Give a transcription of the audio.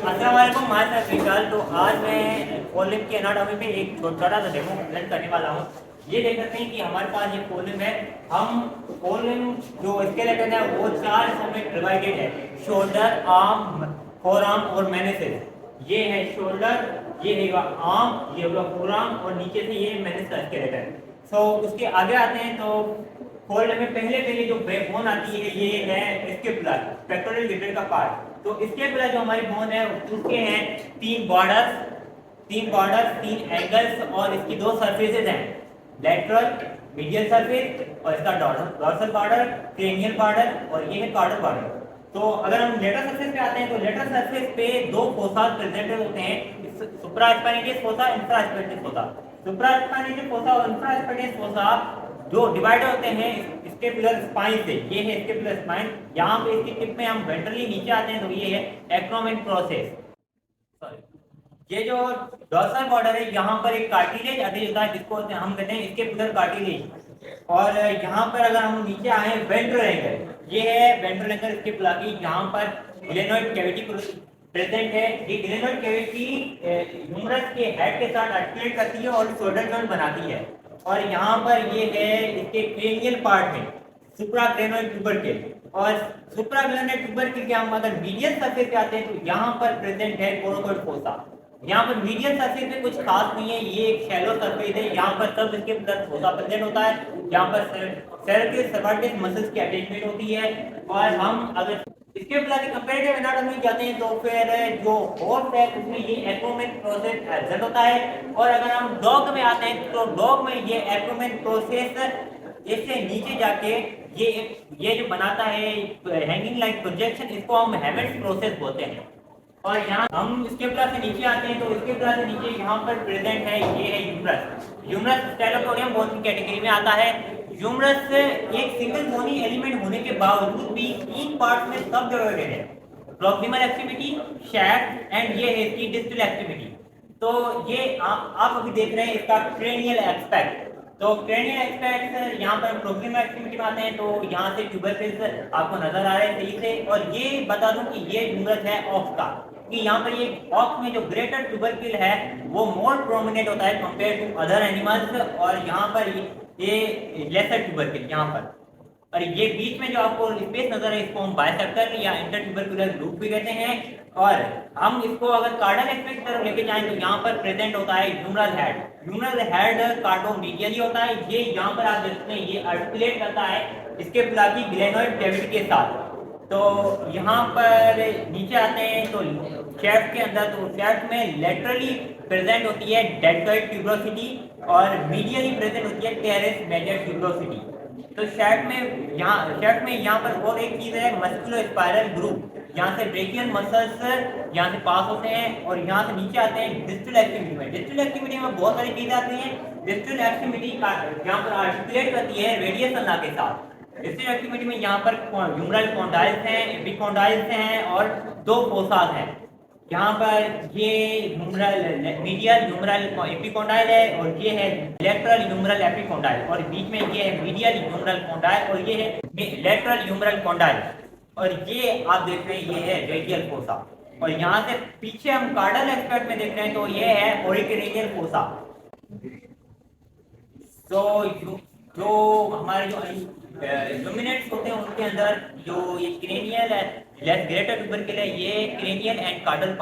अस्सलाम वालेकुम, मैं विशाल। तो आज मैं कॉलिम की एनाटॉमी पे एक छोटा सा डेमो प्रेजेंट करने वाला हूँ। ये देख सकते हैं कि हमारे पास ये कॉलिम है। हम कॉलिम जो स्केलेटन है वो चार हिस्सों में डिवाइडेड है: शोल्डर, आर्म, फोर आर्म और मेनिसेस। ये है शोल्डर, ये है आर्म, ये होगा फोर आर्म और नीचे से ये मेनिस का स्केलेटन। सो उसके आगे आते हैं तो फोल्ड में पहले जो बोन आती है ये है स्केपुला, पेक्टोरल गिल्डेड का पार्ट। तो स्केपुला जो हमारी बोन है उसके हैं तीन बॉर्डर्स, तीन एंगल्स और इसकी दो सरफेसेस हैं: लेटरल, मीडियल सरफेस और इसका डॉर्सल बॉर्डर, क्रेनियल बॉर्डर और ये है कॉर्डल बॉर्डर। तो अगर हम लेटरल सरफेस पे आते हैं तो लेटरल सरफेस पे दो फोसास प्रेजेंट होते हैं: सुप्रास्पाइनेटियस फोसा, इंफ्रास्पाइनेटियस फोसा। सुप्रास्पाइनेटियस फोसा और इंफ्रास्पाइनेटियस फोसा जो डिवाइड होते हैं स्केपुलर स्पाइन से। ये है स्केपुलर स्पाइन। यहाँ पे इसकी टिप में हम वेंट्रली नीचे आते हैं तो ये है एक्रोमिन प्रोसेस। सॉरी, ये जो डॉर्सल बॉर्डर है यहाँ पर एक कार्टिलेज अटैच होता है जिसको हम कहते हैं स्केपुलर कार्टिलेज। और यहाँ पर अगर हम नीचे आए वेंट्रल एंगल, ये है वेंट्रल एंगल स्केपुला की। यहाँ पर ग्लेनोइड कैविटी प्रेजेंट है। ये ग्लेनोइड कैविटी ह्यूमरस के हेड के साथ आर्टिकुलेट करती है और शोल्डर जॉइंट बनाती है। और यहाँ पर ये है इसके क्रेनियल पार्ट में सुप्राक्रेनियल ट्यूबरकिल। और सुप्राक्रेनियल ट्यूबरकिल के हम अगर मीडियल सरफेस पे आते हैं तो यहाँ पर प्रेजेंट है कोरोकोइड फोसा। यहाँ पर मीडियल सरफेस पे कुछ खास नहीं है, ये एक शैलो सरफेस है। यहाँ पर सब इसके अंदर फोसा प्रेजेंट होता है। यहाँ पर सेरेब्रल सर्वाइकल मसल्स की अटैचमेंट होती है। और हम अगर इसके बाद कंपैरेटिव एनाटॉमी जाते हैं तो फिर जो होस्ट है उसमें ये एक्रोमिन प्रोसेस एब्सेंट होता है। और अगर हम डॉग में आते हैं तो डॉग में ये एक्रोमिन प्रोसेस इससे नीचे जाके ये जो बनाता है हैंगिंग लाइक प्रोजेक्शन, इसको हम हेमेट्स प्रोसेस बोलते हैं। और यहाँ हम इसके प्लस से नीचे आते हैं तो इसके प्लस से नीचे यहाँ पर प्रेजेंट है ये है ह्यूमरस। ह्यूमरस स्टेलोपोडियम बोन की कैटेगरी में आता है। ह्यूमरस एक सिंगल बोनी एलिमेंट होने के बावजूद भी तीन पार्ट में सब डिवाइडेड है: प्रॉक्सिमल एक्सट्रीमिटी, शैफ्ट एंड ये है इसकी डिस्टल एक्सट्रीमिटी। तो ये आप अभी देख रहे हैं इसका क्रेनियल एक्सपेक्ट। तो क्रेनियल एक्सपेक्ट यहाँ पर प्रॉक्सिमल एक्सट्रीमिटी में आते हैं तो यहाँ से ट्यूबरकिल्स आपको नजर आ रहे हैं सही से। और ये बता दूं कि ये ह्यूमरस है ऑक्स का, कि यहाँ पर ये ऑक्स में जो ग्रेटर ट्यूबरकिल है वो मोर प्रोमिनेंट होता है कंपेयर टू अदर एनिमल्स। और यहाँ पर ये लेसर ट्यूबरकिल यहाँ पर। और ये बीच में जो आपको स्पेस नजर है इसको हम बाइसेप्टर या इंटरट्यूबरकुलर ग्रुप भी कहते हैं। और हम इसको अगर कार्डल एस्पेक्ट तरफ लेके जाएं तो यहाँ पर प्रेजेंट होता है ह्यूमरल हेड। ह्यूमरल हेड कार्डोमीडियली होता है। ये यहाँ पर आप देखते हैं ये आर्टिकुलेट करता है इसके प्लाकी ग्लेनोइड कैविटी के साथ। तो यहाँ पर नीचे आते हैं तो शेफ्ट के अंदर, तो शेफ्ट में लेटरली प्रेजेंट होती है डेल्टॉइड ट्यूबरोसिटी और मीडियली प्रेजेंट होती है टेरेस मेजर ट्यूबरोसिटी। तो शेफ्ट में यहाँ पर और एक चीज है मस्कुलो स्पाइरल ग्रुप। यहाँ से ब्रेकियल मसल्स यहाँ से पास होते हैं और यहाँ से नीचे आते हैं डिस्टल एक्सट्रीमिटी में। डिस्टल एक्सट्रीमिटी में बहुत सारी चीजें आती हैं। डिस्टल एक्सट्रीमिटी यहाँ पर आर्टिकुलेट करती है रेडियस अल्ला के साथ। डिस्टल एक्सट्रीमिटी में यहाँ पर ह्यूमरल कॉन्डाइल्स हैं, एपिकॉन्डाइल्स हैं और दो फोसास हैं। यहाँ पर ये मीडियल ह्यूमरल एपिकॉन्डाइल है और ये है लेटरल ह्यूमरल एपिकॉन्डाइल। और बीच में ये है मीडियल ह्यूमरल कॉन्डाइल और ये है लेटरल ह्यूमरल कॉन्डाइल। और ये आप देख रहे हैं ये है रेडियल फोसा। और यहाँ से पीछे हम कार्डल एस्पेक्ट में देख रहे हैं तो ये है ओरिकेनियल फोसा। तो जो हमारे जो लुमिनेट्स होते हैं उनके अंदर जो ये क्रेनियल है, लेस ग्रेटर ट्यूबरकिल है, ये क्रेनियल एंड कार्डल